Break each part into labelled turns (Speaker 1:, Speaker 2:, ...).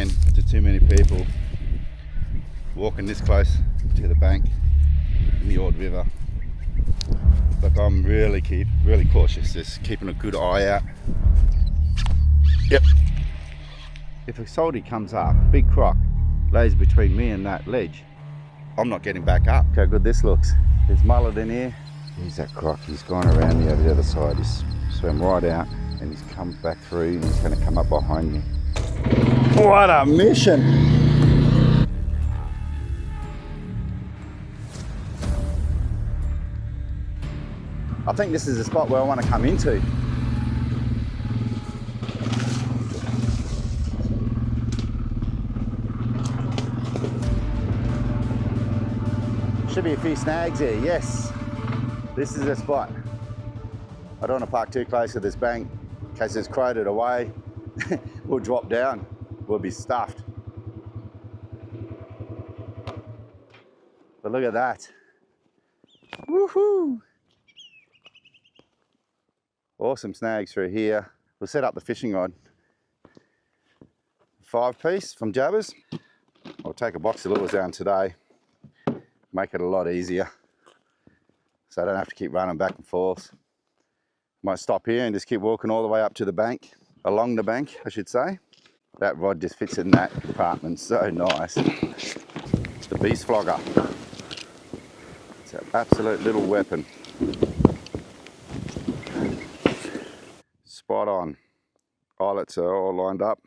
Speaker 1: recommend to too many people walking this close to the bank in the Ord River. Look, I'm really cautious, just keeping a good eye out. Yep. If a salty comes up, big croc, lays between me and that ledge, I'm not getting back up. Look how good this looks. There's mullet in here. Here's that croc. He's gone around me over the other side. He's swam right out and he's come back through and he's going to come up behind me. What a mission! I think this is the spot where I want to come into. Should be a few snags here, yes. This is the spot. I don't want to park too close to this bank in case it's crowded away. We'll drop down, we'll be stuffed. But look at that. Woohoo! Awesome snags through here. We'll set up the fishing rod. 5-piece from Jabbers. I'll take a box of lures down today. Make it a lot easier so I don't have to keep running back and forth. Might stop here and just keep walking all the way up to the bank, along the bank I should say. That rod just fits in that compartment so nice. It's the beast flogger. It's an absolute little weapon. Spot on. Eyelets are all lined up.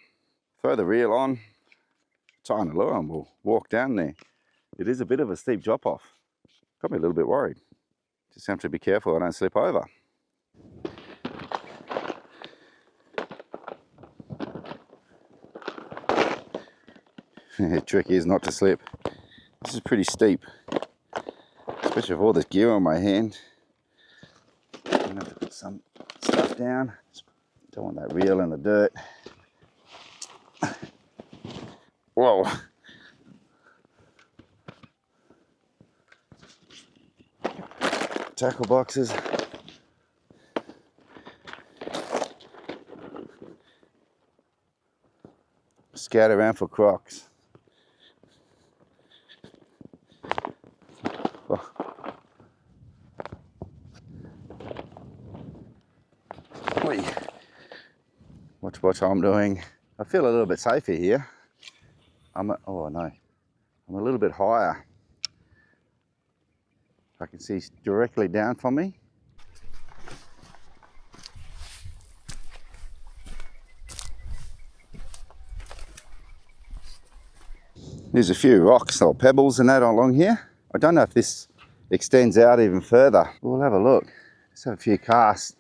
Speaker 1: Throw the reel on, tie the lure and we'll walk down there. It is a bit of a steep drop off. Got me a little bit worried. Just have to be careful I don't slip over. The trick is not to slip. This is pretty steep, especially with all this gear on my hand. I'm gonna have to put some stuff down. Don't want that reel in the dirt. Whoa. Tackle boxes. Scout around for crocs. Oh. Watch what I'm doing. I feel a little bit safer here. Oh no, I'm a little bit higher. I can see directly down from me. There's a few rocks or pebbles and that along here. I don't know if this extends out even further. We'll have a look. Let's have a few casts.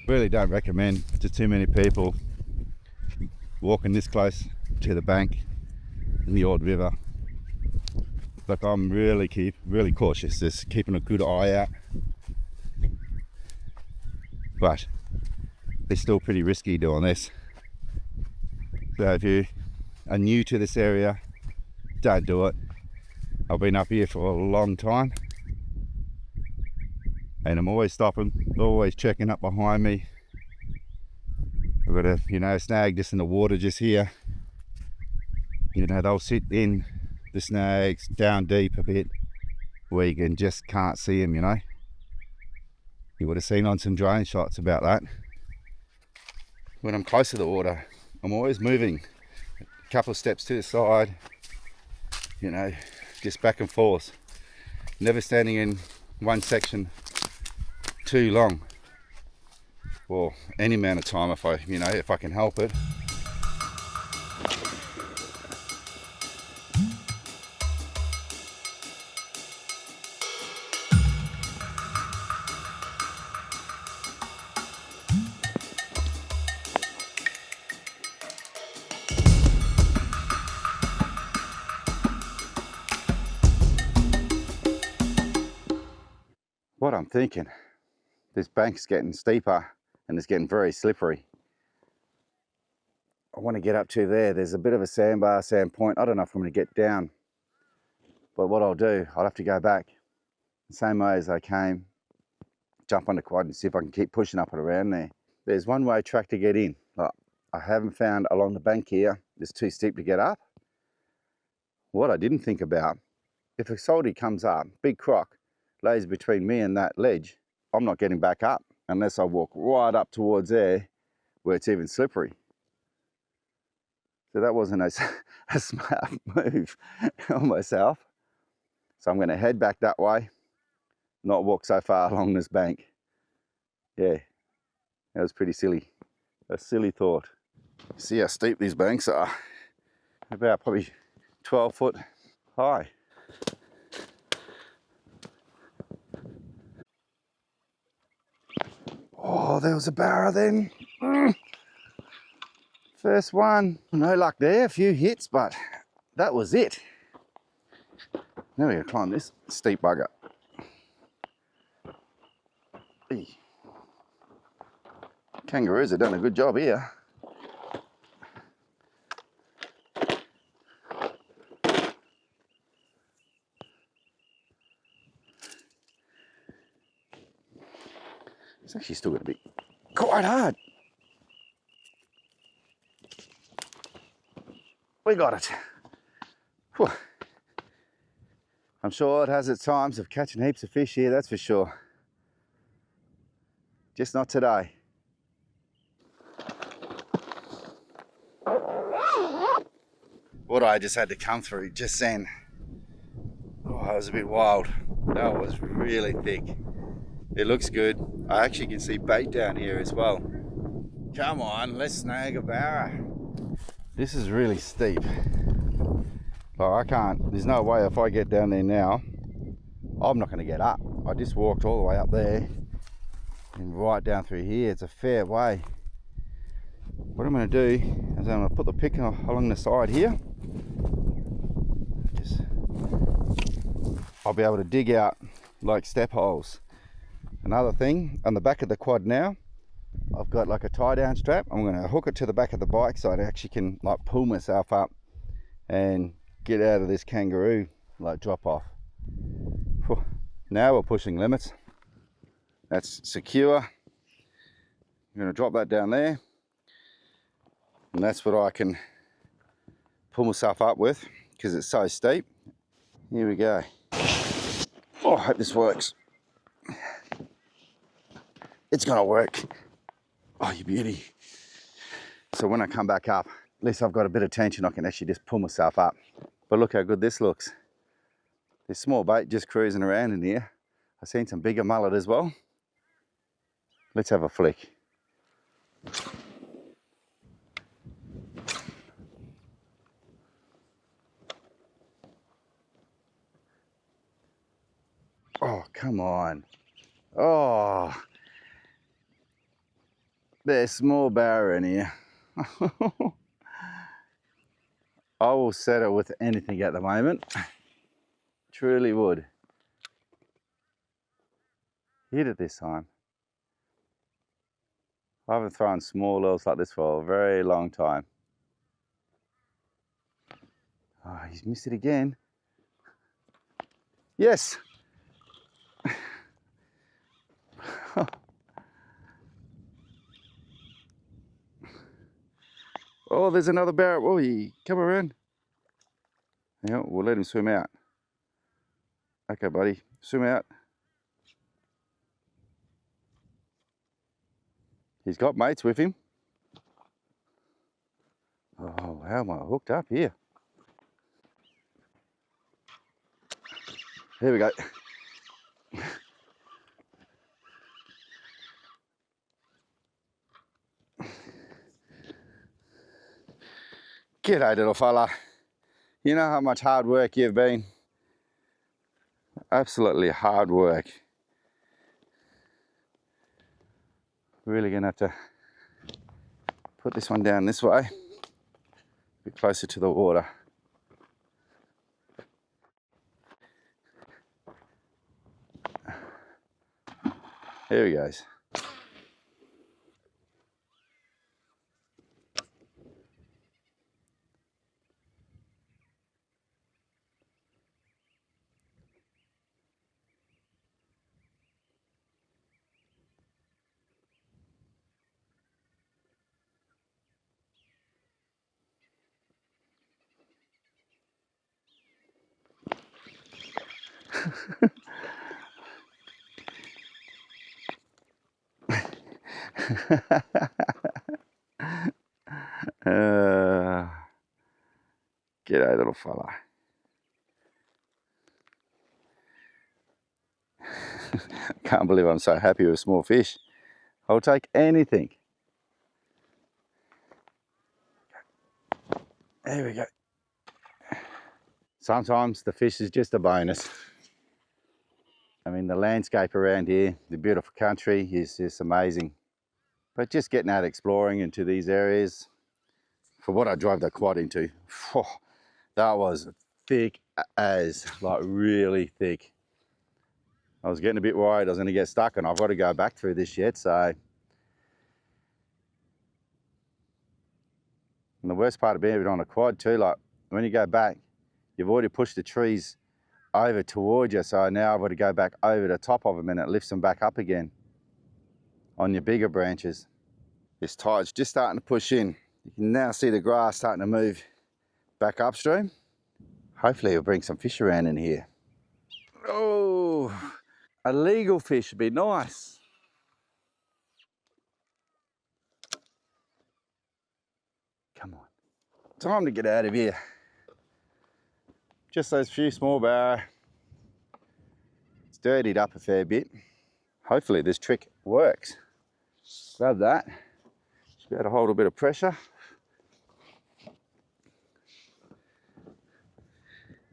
Speaker 1: Really don't recommend to too many people walking this close to the bank in the Ord River. Look, I'm really cautious, just keeping a good eye out. But it's still pretty risky doing this. So if you are new to this area, don't do it. I've been up here for a long time and I'm always stopping, always checking up behind me. I've got a snag just in the water just here. They'll sit in the snags down deep a bit where you can't see them, You would have seen on some drone shots about that. When I'm close to the water, I'm always moving a couple of steps to the side, just back and forth. Never standing in one section too long for any amount of time if I can help it. What I'm thinking, this bank's getting steeper and it's getting very slippery. I want to get up to there. There's a bit of a sandbar, sand point. I don't know if I'm going to get down, but what I'll do, I'll have to go back the same way as I came, jump on the quad and see if I can keep pushing up and around there. there's one-way track to get in. I haven't found along the bank here. It's too steep to get up. What I didn't think about, if a salty comes up, big croc, lays between me and that ledge, I'm not getting back up unless I walk right up towards there where it's even slippery. So that wasn't a smart move on myself. So I'm going to head back that way, not walk so far along this bank. Yeah, that was pretty silly. A silly thought. See how steep these banks are? About probably 12 foot high. Oh, there was a barra then. First one. No luck there, a few hits, but that was it. Now we're going to climb this steep bugger. Hey. Kangaroos have done a good job here. It's actually still going to be quite hard. We got it. Whew. I'm sure it has its times of catching heaps of fish here, that's for sure. Just not today. What I just had to come through just then. Oh, that was a bit wild. That was really thick. It looks good. I actually can see bait down here as well. Come on, let's snag a barra. This is really steep. Like I can't, there's no way if I get down there now, I'm not going to get up. I just walked all the way up there and right down through here. It's a fair way. What I'm going to do is I'm going to put the pick along the side here. I'll be able to dig out like step holes. Another thing, on the back of the quad now, I've got like a tie down strap. I'm going to hook it to the back of the bike so I actually can like pull myself up and get out of this kangaroo like drop off. Whew. Now we're pushing limits. That's secure. I'm going to drop that down there, and that's what I can pull myself up with because it's so steep. Here we go. Oh, I hope this works. It's gonna work. Oh, you beauty. So when I come back up, at least I've got a bit of tension. I can actually just pull myself up. But look how good this looks. There's small bait just cruising around in here. I've seen some bigger mullet as well. Let's have a flick. Oh, come on. Oh, there's small barra in here. I will settle with anything at the moment. Truly would. Hit it this time. I haven't thrown small lures like this for a very long time. Oh, he's missed it again. Yes. Oh, there's another barra. Oh, he come around. Yeah, we'll let him swim out. Okay, buddy, swim out. He's got mates with him. Oh, how am I hooked up here? There we go. G'day, little fella. You know how much hard work you've been? Absolutely hard work. Really gonna have to put this one down this way, a bit closer to the water. There he goes. G'day, little fella. Can't believe I'm so happy with small fish. I'll take anything. There we go. Sometimes the fish is just a bonus. I mean, the landscape around here, the beautiful country is just amazing. But just getting out exploring into these areas, for what I drove the quad into, that was thick as, like really thick. I was getting a bit worried I was going to get stuck, and I've got to go back through this yet, so. And the worst part of being on a quad too, like when you go back, you've already pushed the trees over towards you, so now I've got to go back over the top of them and it lifts them back up again on your bigger branches. This tide's just starting to push in. You can now see the grass starting to move back upstream. Hopefully it'll bring some fish around in here. Oh, a legal fish would be nice. Come on. Time to get out of here. Just those few small barra. It's dirtied up a fair bit. Hopefully this trick works. Grab that. Just be able to hold a bit of pressure.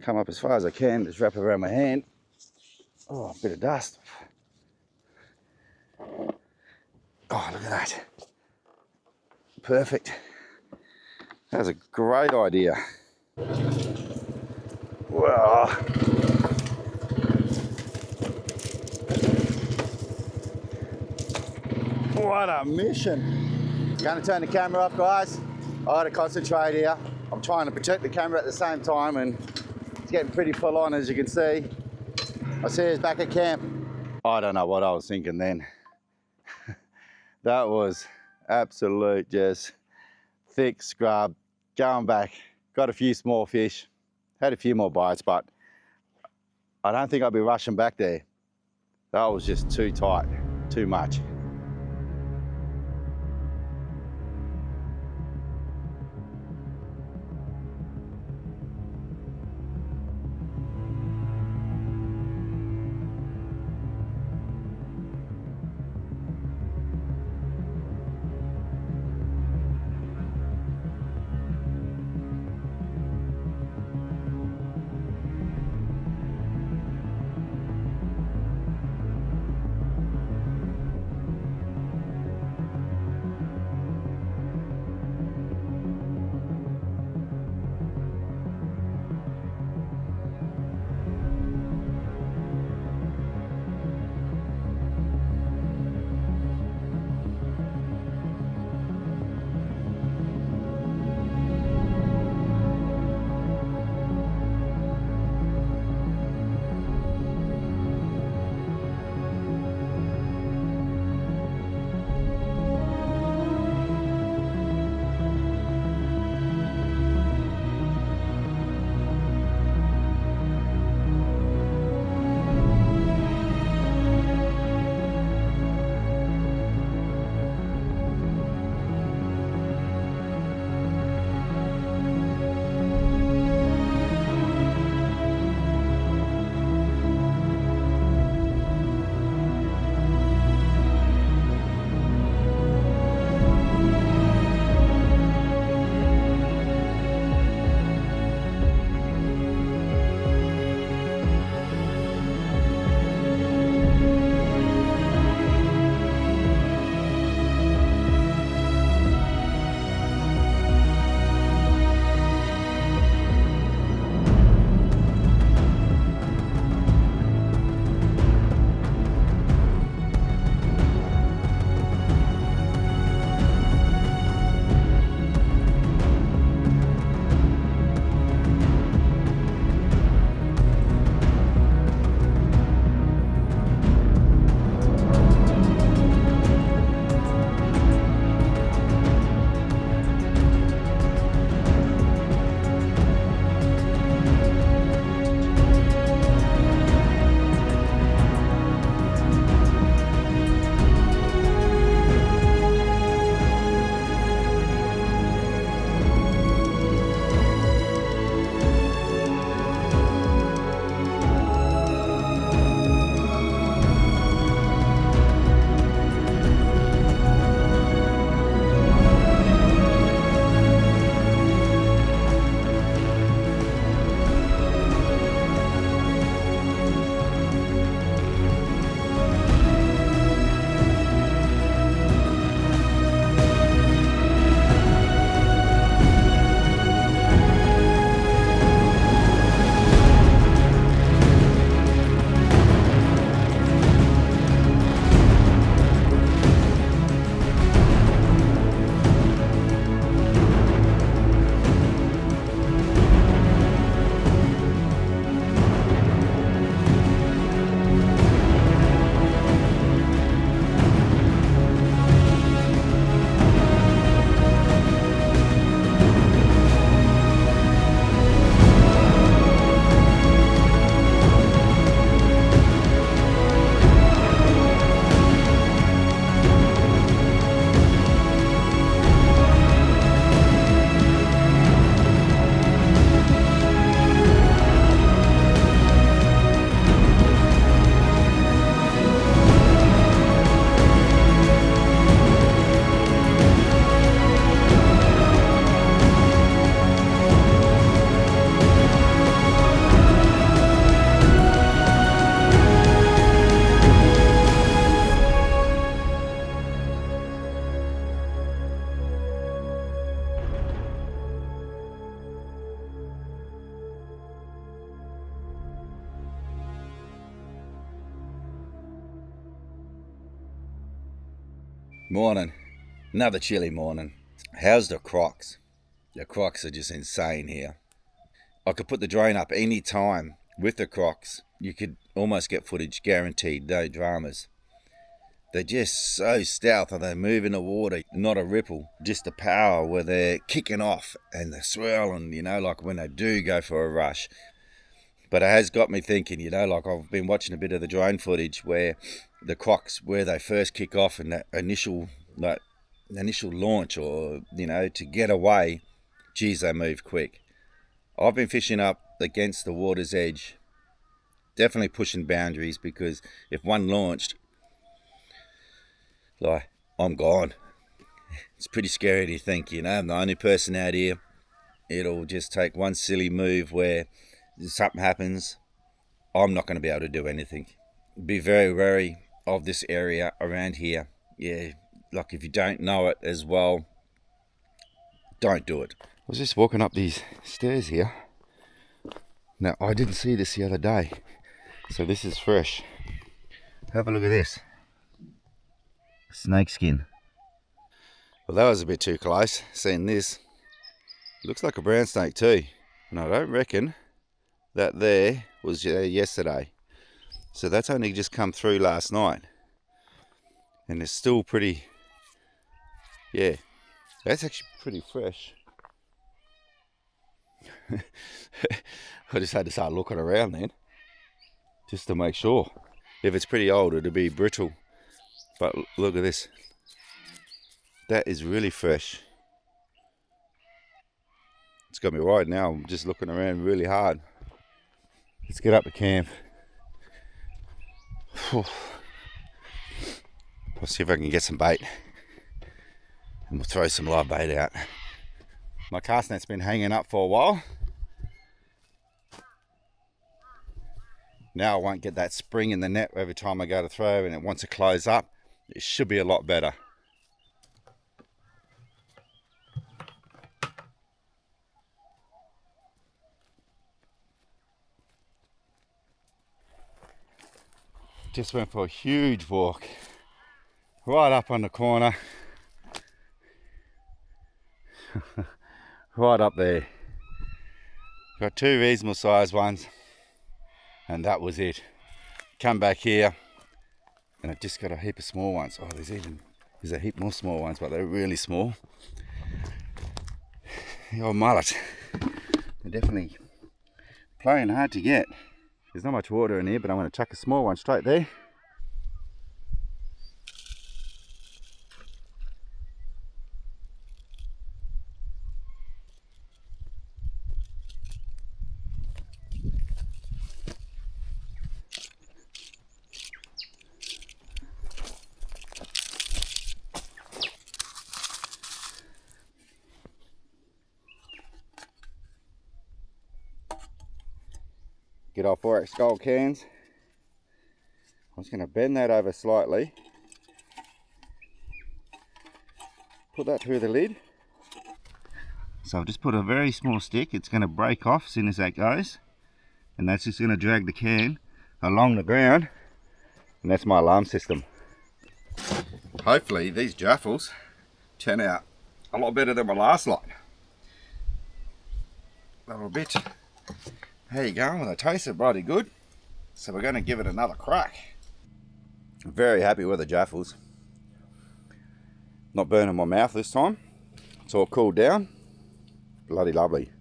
Speaker 1: Come up as far as I can, just wrap it around my hand. Oh, a bit of dust. Oh, look at that. Perfect. That was a great idea. Wow. What a mission. Gonna turn the camera off, guys. I gotta concentrate here. I'm trying to protect the camera at the same time, and it's getting pretty full on, as you can see. I see us back at camp. I don't know what I was thinking then. That was absolute just thick scrub. Going back, got a few small fish, had a few more bites, but I don't think I'll be rushing back there. That was just too tight, too much. Morning. Another chilly morning. How's the crocs? The crocs are just insane here. I could put the drone up any time with the crocs. You could almost get footage guaranteed, no dramas. They're just so stealth and they move in the water, not a ripple, just the power where they're kicking off and they're swirling, like when they do go for a rush. But it has got me thinking, like I've been watching a bit of the drone footage where the crocs, where they first kick off and that initial launch or, to get away, geez, they move quick. I've been fishing up against the water's edge, definitely pushing boundaries, because if one launched, I'm gone. It's pretty scary to think, I'm the only person out here. It'll just take one silly move where something happens, I'm not going to be able to do anything. Be very wary of this area around here. Yeah, like if you don't know it as well, don't do it. I was just walking up these stairs here. Now, I didn't see this the other day, so this is fresh. Have a look at this. Snake skin. Well, that was a bit too close, seeing this. Looks like a brown snake too, and I don't reckon that there was yesterday. So that's only just come through last night. And it's still pretty, yeah, that's actually pretty fresh. I just had to start looking around then, just to make sure. If it's pretty old, it'll be brittle. But look at this. That is really fresh. It's got me right now. I'm just looking around really hard. Let's get up to camp. I'll see if I can get some bait. And we'll throw some live bait out. My cast net's been hanging up for a while. Now I won't get that spring in the net every time I go to throw, and once it closes up, it should be a lot better. Just went for a huge walk right up on the corner, right up there. Got two reasonable sized ones, and that was it. Come back here, and I just got a heap of small ones. Oh, there's a heap more small ones, but they're really small. The old mullet, they're definitely playing hard to get. There's not much water in here, but I'm going to chuck a small one straight there. Get our 4X gold cans. I'm just going to bend that over slightly. Put that through the lid. So I've just put a very small stick. It's going to break off as soon as that goes. And that's just going to drag the can along the ground. And that's my alarm system. Hopefully these jaffles turn out a lot better than my last lot. A little bit. There you go, well, they tasted bloody good. So we're going to give it another crack. I'm very happy with the jaffles. Not burning my mouth this time. It's all cooled down. Bloody lovely.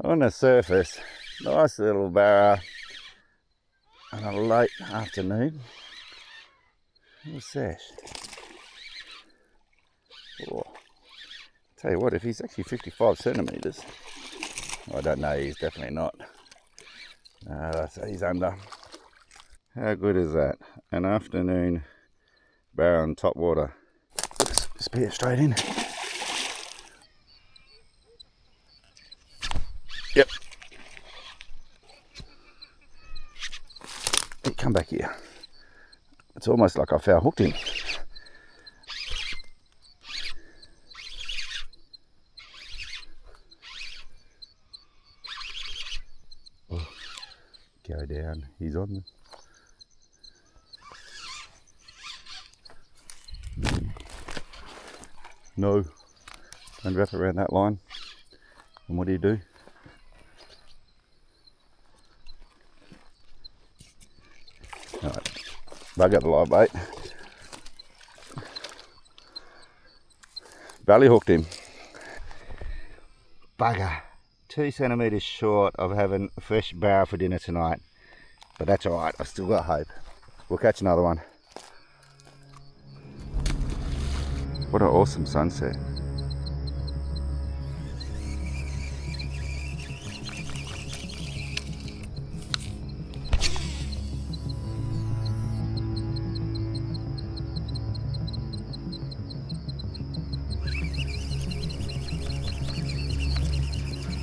Speaker 1: On the surface, nice little barra on a late afternoon. What's that? Oh, tell you what, if he's actually 55 centimetres, I don't know, he's definitely not. So he's under. How good is that? An afternoon barra on top water. Spear straight in. Yep. Hey, come back here. It's almost like I foul hooked him. Oh, go down. He's on. No. Don't wrap around that line. And what do? Alright. Bug up the live bait. Belly hooked him. Bugger. 2 centimetres short of having a fresh barra for dinner tonight. But that's alright, I've still got hope. We'll catch another one. What an awesome sunset.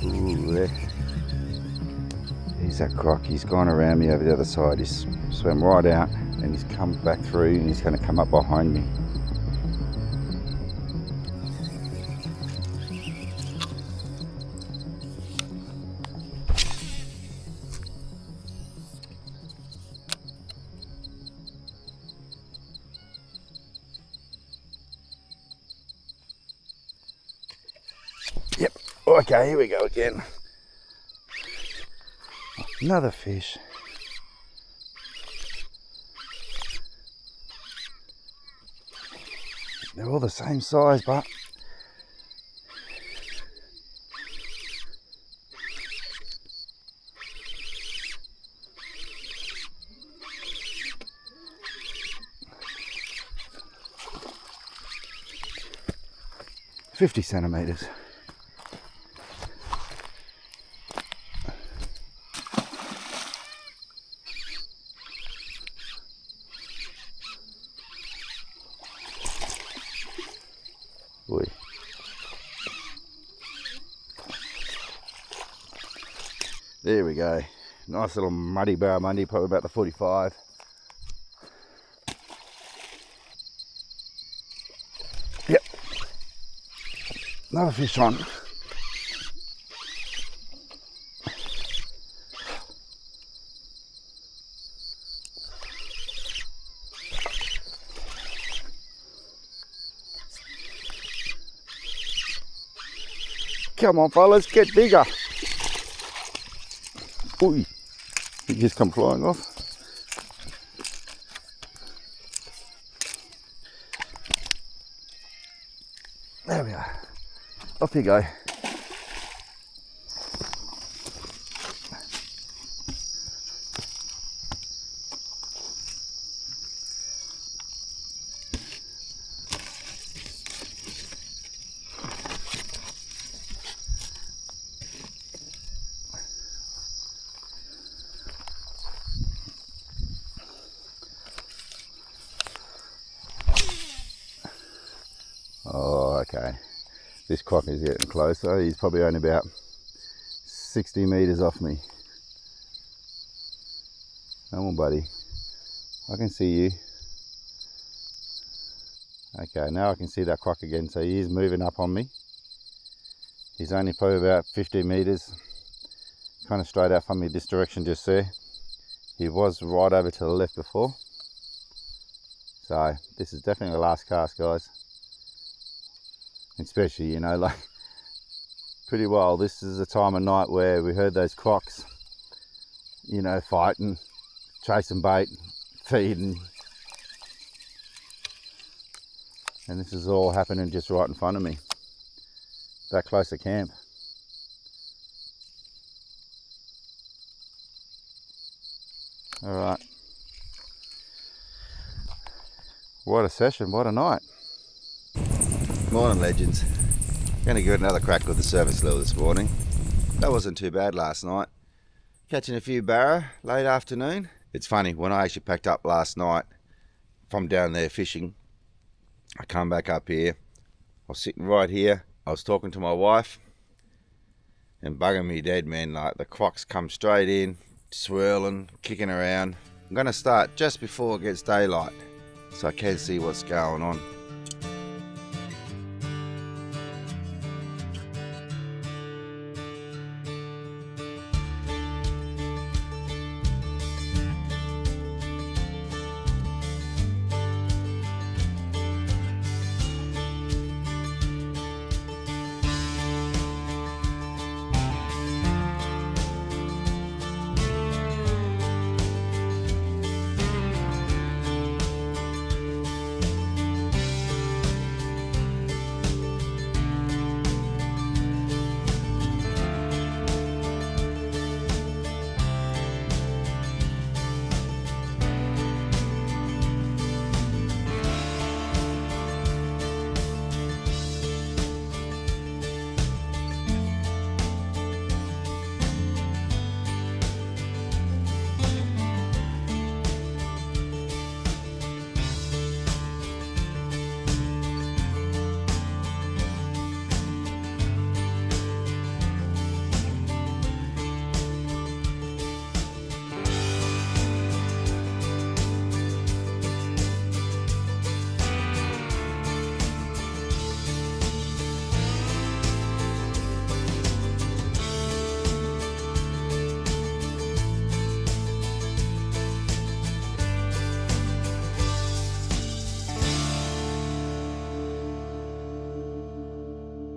Speaker 1: Ooh, there. He's that croc. He's gone around me over the other side. He's swam right out and he's come back through and he's going to come up behind me. Yep. Okay, here we go again. Another fish. They're all the same size, but $50 centimetres. Boy. There we go. Nice little muddy barramundi, probably about the 45. Yep. Another fish on. Come on, fellas, get bigger. Ooh, he just come flying off. There we are. Off you go. Oh, okay. This croc is getting closer. He's probably only about 60 metres off me. Come on, buddy. I can see you. Okay, now I can see that croc again. So he is moving up on me. He's only probably about 50 metres, kind of straight out from me this direction just there. He was right over to the left before. So this is definitely the last cast, guys. Especially, you know, like pretty well, this is a time of night where we heard those crocs, you know, fighting, chasing bait, feeding. And this is all happening just right in front of me. That close to camp. All right. What a session, what a night. Morning, legends. Gonna give it another crack with the service lure this morning. That wasn't too bad last night. Catching a few barra late afternoon. It's funny, when I actually packed up last night from down there fishing, I come back up here. I was sitting right here. I was talking to my wife and bugging me dead, man. Like the crocs come straight in, swirling, kicking around. I'm gonna start just before it gets daylight so I can see what's going on.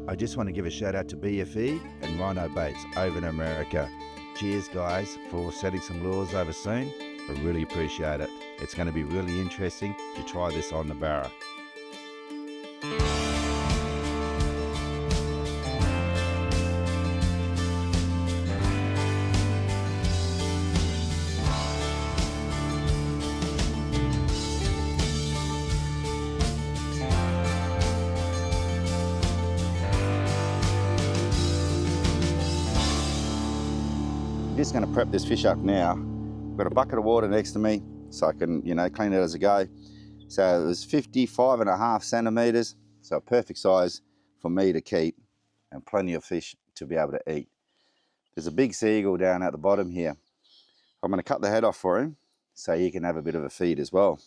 Speaker 1: I just want to give a shout out to BFE and Rhino Baits over in America. Cheers guys for setting some lures over soon. I really appreciate it. It's going to be really interesting to try this on the barra. I'm just going to prep this fish up now. I've got a bucket of water next to me so I can, clean it as I go. So it was 55.5 centimeters, so a perfect size for me to keep and plenty of fish to be able to eat. There's a big seagull down at the bottom here. I'm going to cut the head off for him so he can have a bit of a feed as well.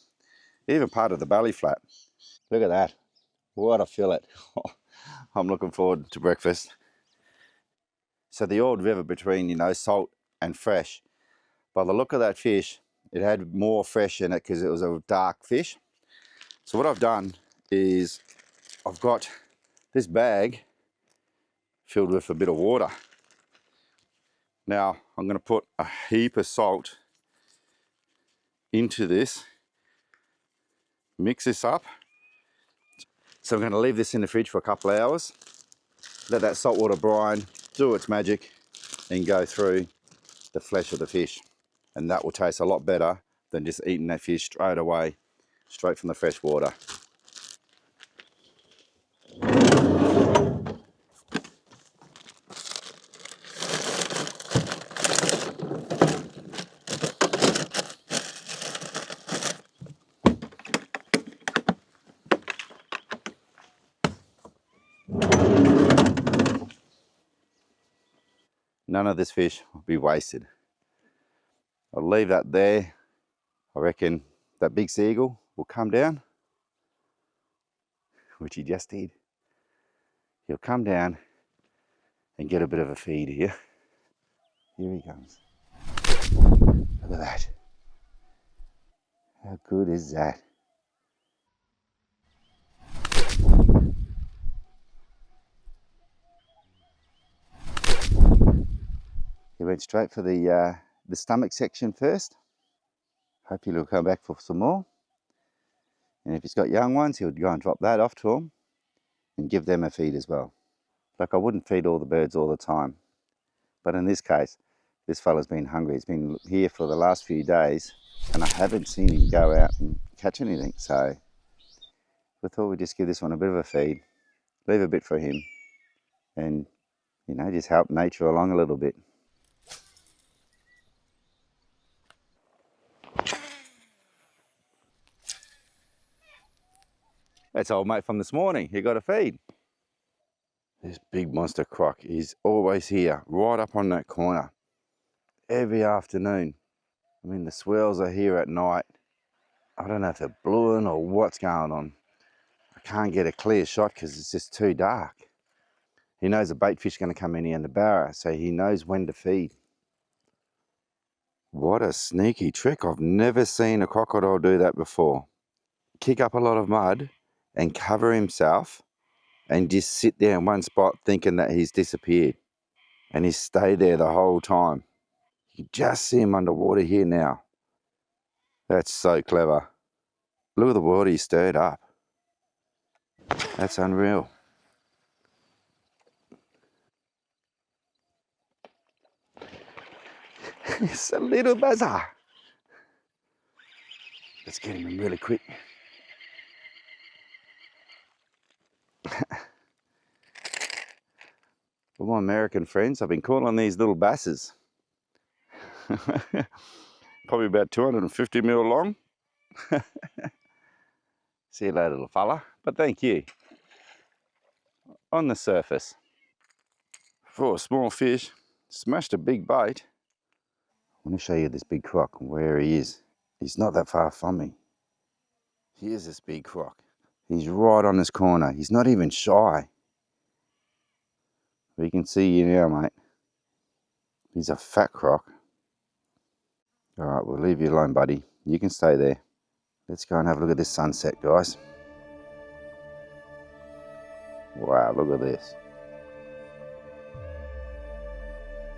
Speaker 1: Even part of the belly flap. Look at that. What a fillet. I'm looking forward to breakfast. So the Ord River between, salt and fresh. By the look of that fish, it had more fresh in it because it was a dark fish. So what I've done is I've got this bag filled with a bit of water. Now I'm going to put a heap of salt into this, mix this up. So I'm going to leave this in the fridge for a couple of hours, let that salt water brine do its magic and go through the flesh of the fish, and that will taste a lot better than just eating that fish straight away, straight from the fresh water. None of this fish will be wasted. I'll leave that there. I reckon that big seagull will come down, which he just did. He'll come down and get a bit of a feed here. Here he comes. Look at that. How good is that? He went straight for the stomach section first. Hopefully he'll come back for some more. And if he's got young ones, he'll go and drop that off to them and give them a feed as well. Like, I wouldn't feed all the birds all the time, but in this case, This fella's been hungry. He's been here for the last few days and I haven't seen him go out and catch anything. So we thought we'd just give this one a bit of a feed, leave a bit for him and, you know, just help nature along a little bit. That's old mate from this morning. He got a feed. This big monster croc is always here, right up on that corner, every afternoon. I mean, the swells are here at night. I don't know if they're blueing or what's going on. I can't get a clear shot because it's just too dark. He knows a bait fish is going to come in here in the barra, so he knows when to feed. What a sneaky trick. I've never seen a crocodile do that before. Kick up a lot of mud and cover himself and just sit there in one spot thinking that he's disappeared. And he's stayed there the whole time. You can just see him underwater here now. That's so clever. Look at the water he stirred up. That's unreal. It's a little buzzer. Let's get him in really quick. For my American friends, I've been calling these little basses. Probably about 250 mil long. See you later, little fella. But thank you. On the surface. For a small fish, smashed a big bait. I want to show you this big croc and where he is. He's not that far from me. Here's this big croc. He's right on this corner. He's not even shy. We can see you now, mate. He's a fat croc. All right, we'll leave you alone, buddy. You can stay there. Let's go and have a look at this sunset, guys. Wow, look at this.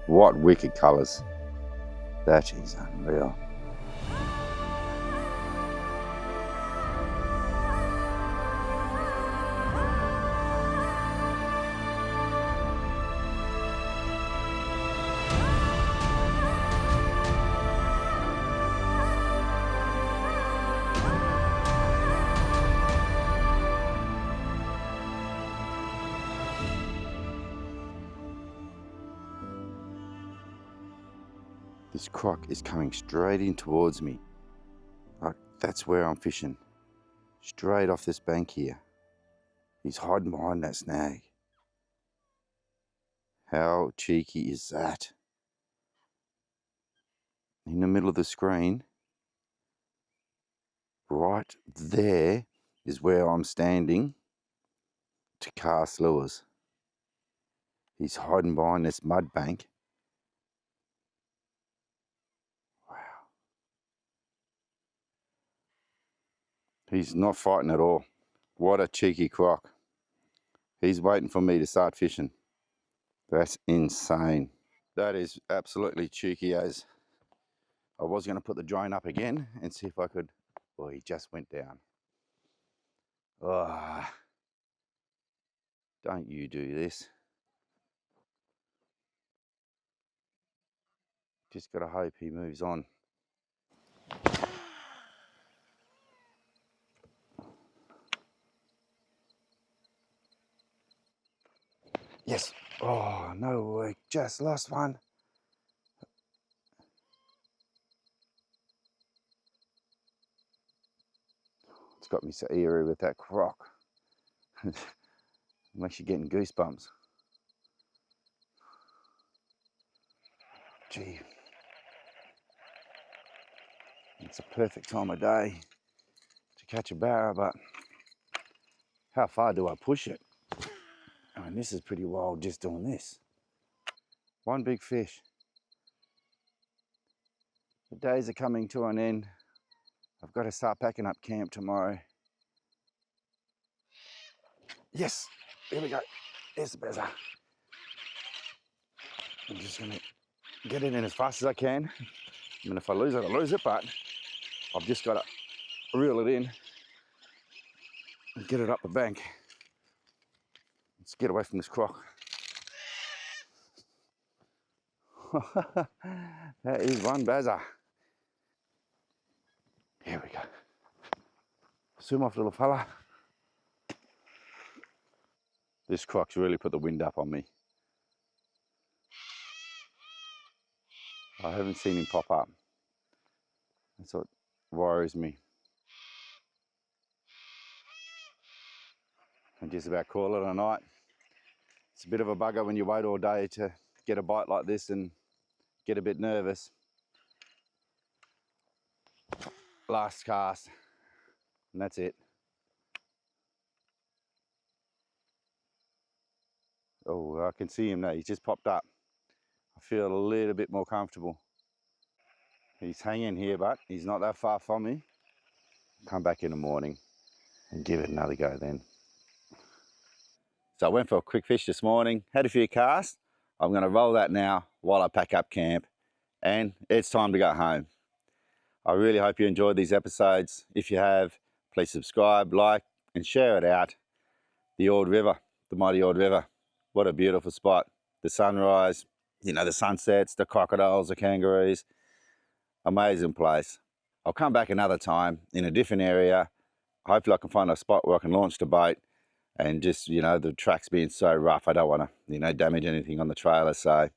Speaker 1: What wicked colours. That is unreal. This croc is coming straight in towards me. Like, that's where I'm fishing. Straight off this bank here. He's hiding behind that snag. How cheeky is that? In the middle of the screen, right there is where I'm standing to cast lures. He's hiding behind this mud bank. Wow. He's not fighting at all. What a cheeky croc. He's waiting for me to start fishing. That's insane. That is absolutely cheeky as. I was going to put the drone up again and see if I could. Well, he just went down. Oh, don't you do this. Just got to hope he moves on. Yes. Oh, no, we just lost one. It's got me so eerie with that croc. I'm actually getting goosebumps. Gee. It's a perfect time of day to catch a barra, but how far do I push it? I mean, this is pretty wild just doing this. One big fish. The days are coming to an end. I've got to start packing up camp tomorrow. Yes, here we go. There's the bezer. I'm just going to get it in as fast as I can. I mean, if I lose it, I lose it, but I've just got to reel it in and get it up the bank. Let's get away from this croc. That is one bazzer. Here we go. Swim off, little fella. This croc's really put the wind up on me. I haven't seen him pop up. That's what worries me. And just about call it a night. It's a bit of a bugger when you wait all day to get a bite like this and get a bit nervous. Last cast, and that's it. Oh, I can see him now. He's just popped up. I feel a little bit more comfortable. He's hanging here, but he's not that far from me. Come back in the morning and give it another go then. So I went for a quick fish this morning, had a few casts. I'm going to roll that now while I pack up camp, and it's time to go home. I really hope you enjoyed these episodes. If you have, please subscribe, like, and share it out. The Ord River, the mighty Ord River. What a beautiful spot. The sunrise, you know, the sunsets, the crocodiles, the kangaroos. Amazing place. I'll come back another time in a different area. Hopefully I can find a spot where I can launch the boat, and just, you know, the track's being so rough, I don't want to, you know, damage anything on the trailer. So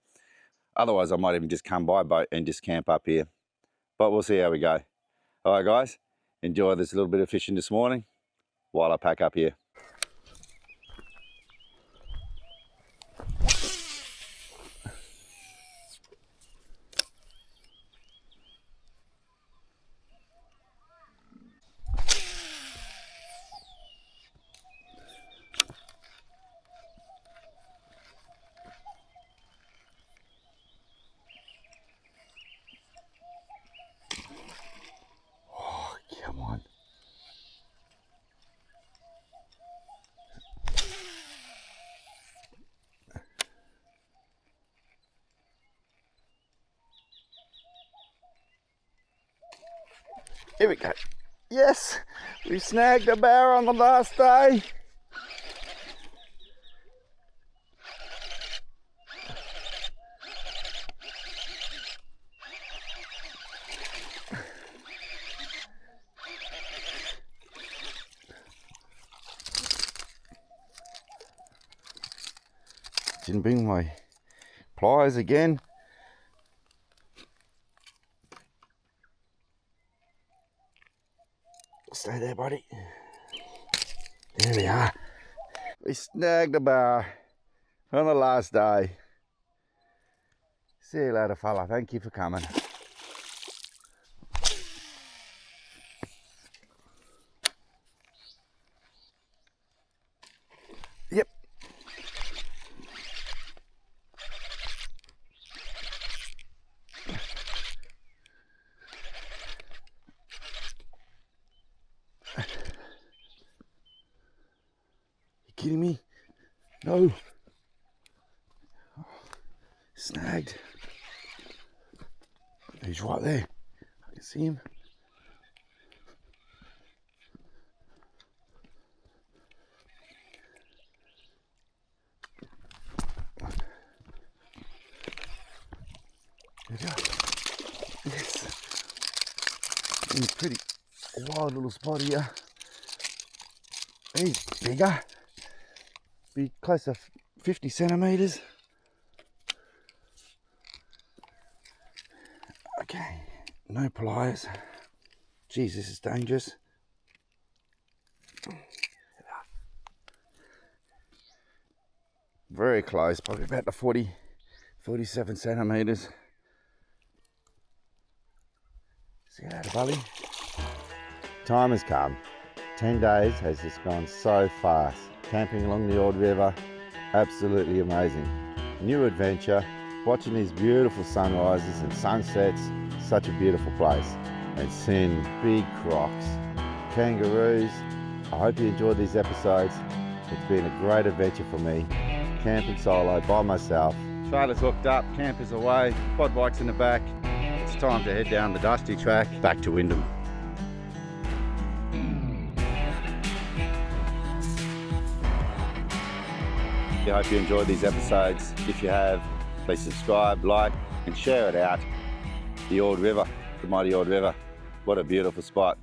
Speaker 1: otherwise I might even just come by boat and just camp up here. But we'll see how we go. All right, guys, enjoy this little bit of fishing this morning while I pack up here. Oh, come on. Here we go. Yes, we snagged a barra on the last day. Didn't bring my pliers again. Stay there, buddy. There we are. We snagged a bar on the last day. See you later, fella. Thank you for coming. Yep. Kidding me? No. Snagged. He's right there. I can see him. There we go. Yes. In a pretty wild little spot here. He's bigger. Be close to 50 centimeters. Okay, no pliers. Jeez, this is dangerous. Very close, probably about the 47 centimeters. See you later, buddy. Time has come. 10 days has just gone so fast. Camping along the Ord River, absolutely amazing. New adventure, watching these beautiful sunrises and sunsets, such a beautiful place. And seeing big crocs, kangaroos. I hope you enjoyed these episodes. It's been a great adventure for me. Camping solo by myself. Trailer's hooked up, campers away, quad bike's in the back. It's time to head down the dusty track back to Wyndham. I hope you enjoyed these episodes. If you have, please subscribe, like, and share it out. The Ord River, the mighty Ord River. What a beautiful spot.